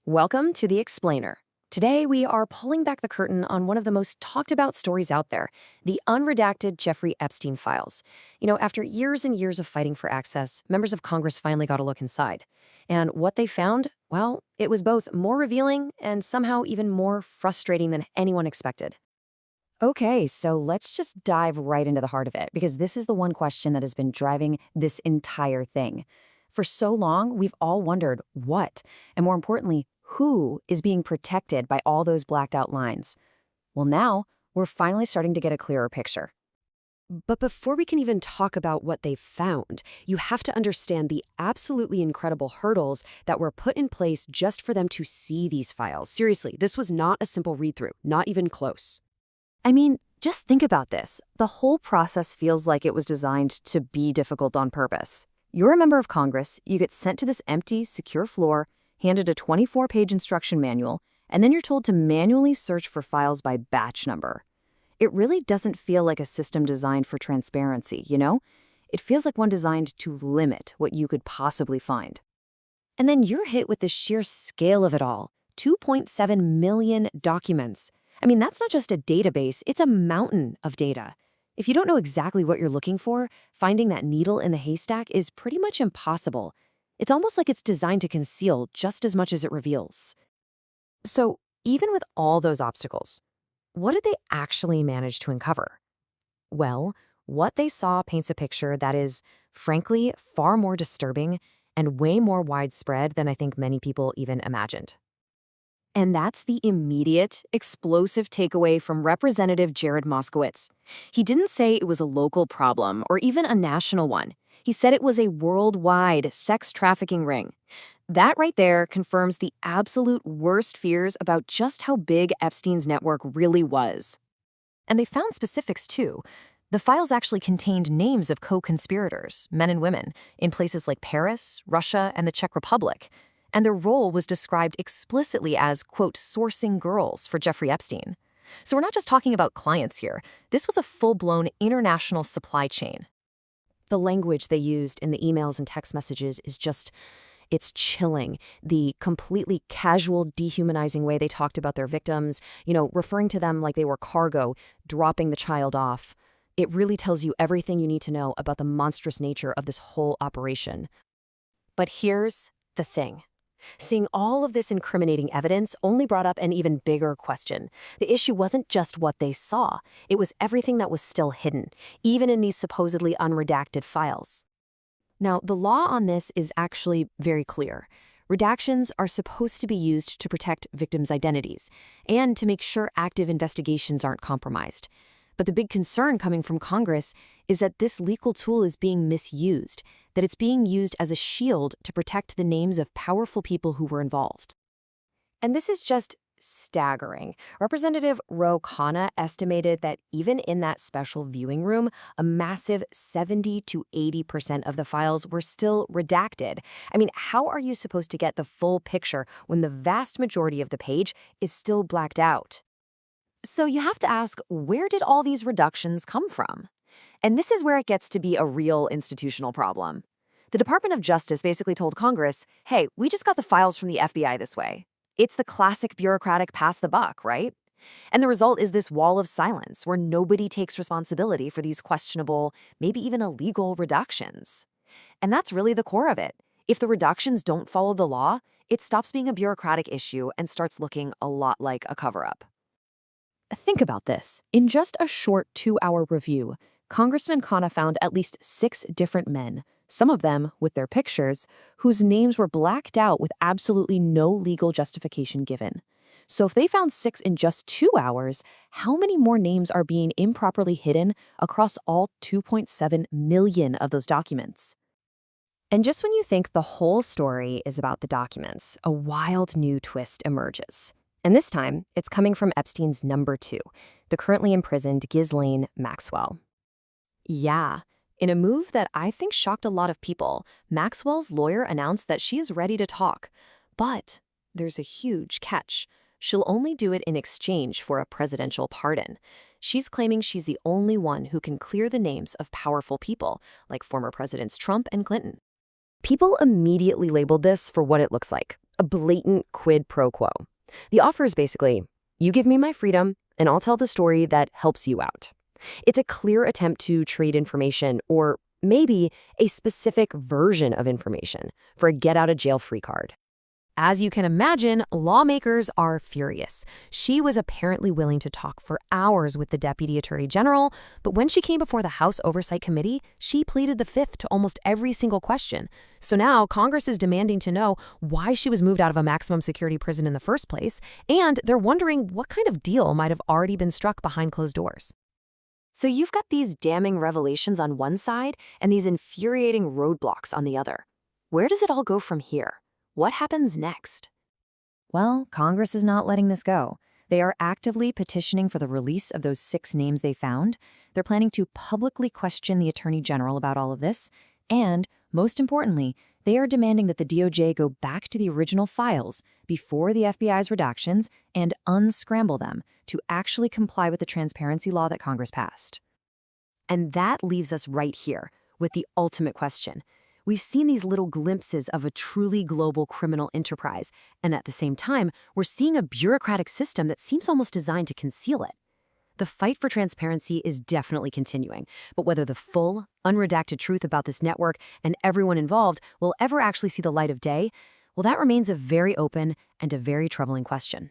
Welcome to The Explainer. Today, we are pulling back the curtain on one of the most talked about stories out there, the unredacted Jeffrey Epstein files. After years and years of fighting for access, members of Congress finally got a look inside. And what they found, well, it was both more revealing and somehow even more frustrating than anyone expected. Okay, so let's just dive right into the heart of it, because this is the one question that has been driving this entire thing. For so long, we've all wondered what, and more importantly, who is being protected by all those blacked out lines. Well, now we're finally starting to get a clearer picture. But before we can even talk about what they've found, you have to understand the absolutely incredible hurdles that were put in place just for them to see these files. Seriously, this was not a simple read-through, not even close. I mean, just think about this. The whole process feels like it was designed to be difficult on purpose. You're a member of Congress, you get sent to this empty, secure floor, handed a 24-page instruction manual, and then you're told to manually search for files by batch number. It really doesn't feel like a system designed for transparency, you know? It feels like one designed to limit what you could possibly find. And then you're hit with the sheer scale of it all. 2.7 million documents. I mean, that's not just a database, it's a mountain of data. If you don't know exactly what you're looking for, finding that needle in the haystack is pretty much impossible. It's almost like it's designed to conceal just as much as it reveals. So, even with all those obstacles, what did they actually manage to uncover? Well, what they saw paints a picture that is, frankly, far more disturbing and way more widespread than I think many people even imagined. And that's the immediate, explosive takeaway from Representative Jared Moskowitz. He didn't say it was a local problem or even a national one. He said it was a worldwide sex trafficking ring. That right there confirms the absolute worst fears about just how big Epstein's network really was. And they found specifics too. The files actually contained names of co-conspirators, men and women, in places like Paris, Russia, and the Czech Republic. And their role was described explicitly as, quote, sourcing girls for Jeffrey Epstein. So we're not just talking about clients here. This was a full-blown international supply chain. The language they used in the emails and text messages is just, it's chilling. The completely casual, dehumanizing way they talked about their victims, referring to them like they were cargo, dropping the child off. It really tells you everything you need to know about the monstrous nature of this whole operation. But here's the thing. Seeing all of this incriminating evidence only brought up an even bigger question. The issue wasn't just what they saw. It was everything that was still hidden, even in these supposedly unredacted files. Now, the law on this is actually very clear. Redactions are supposed to be used to protect victims' identities and to make sure active investigations aren't compromised. But the big concern coming from Congress is that this legal tool is being misused, that it's being used as a shield to protect the names of powerful people who were involved. And this is just staggering. Representative Ro Khanna estimated that even in that special viewing room, a massive 70 to 80% of the files were still redacted. I mean, how are you supposed to get the full picture when the vast majority of the page is still blacked out? So you have to ask, where did all these reductions come from? And this is where it gets to be a real institutional problem. The Department of Justice basically told Congress, hey, we just got the files from the FBI this way. It's the classic bureaucratic pass the buck, right? And the result is this wall of silence where nobody takes responsibility for these questionable, maybe even illegal reductions. And that's really the core of it. If the reductions don't follow the law, it stops being a bureaucratic issue and starts looking a lot like a cover-up. Think about this. In just a short 2-hour review, Congressman Khanna found at least 6 different men, some of them with their pictures, whose names were blacked out with absolutely no legal justification given. So if they found 6 in just 2 hours, how many more names are being improperly hidden across all 2.7 million of those documents? And just when you think the whole story is about the documents, a wild new twist emerges. And this time, it's coming from Epstein's number 2, the currently imprisoned Ghislaine Maxwell. Yeah, in a move that I think shocked a lot of people, Maxwell's lawyer announced that she is ready to talk. But there's a huge catch. She'll only do it in exchange for a presidential pardon. She's claiming she's the only one who can clear the names of powerful people, like former Presidents Trump and Clinton. People immediately labeled this for what it looks like: A blatant quid pro quo. The offer is basically, you give me my freedom, and I'll tell the story that helps you out. It's a clear attempt to trade information, or maybe a specific version of information, for a get-out-of-jail-free card. As you can imagine, lawmakers are furious. She was apparently willing to talk for hours with the Deputy Attorney General, but when she came before the House Oversight Committee, she pleaded the fifth to almost every single question. So now Congress is demanding to know why she was moved out of a maximum security prison in the first place, and they're wondering what kind of deal might have already been struck behind closed doors. So you've got these damning revelations on one side and these infuriating roadblocks on the other. Where does it all go from here? What happens next? Well, Congress is not letting this go. They are actively petitioning for the release of those 6 names they found. They're planning to publicly question the Attorney General about all of this. And, most importantly, they are demanding that the DOJ go back to the original files before the FBI's redactions and unscramble them to actually comply with the transparency law that Congress passed. And that leaves us right here with the ultimate question. We've seen these little glimpses of a truly global criminal enterprise, and at the same time, we're seeing a bureaucratic system that seems almost designed to conceal it. The fight for transparency is definitely continuing, but whether the full, unredacted truth about this network and everyone involved will ever actually see the light of day, well, that remains a very open and a very troubling question.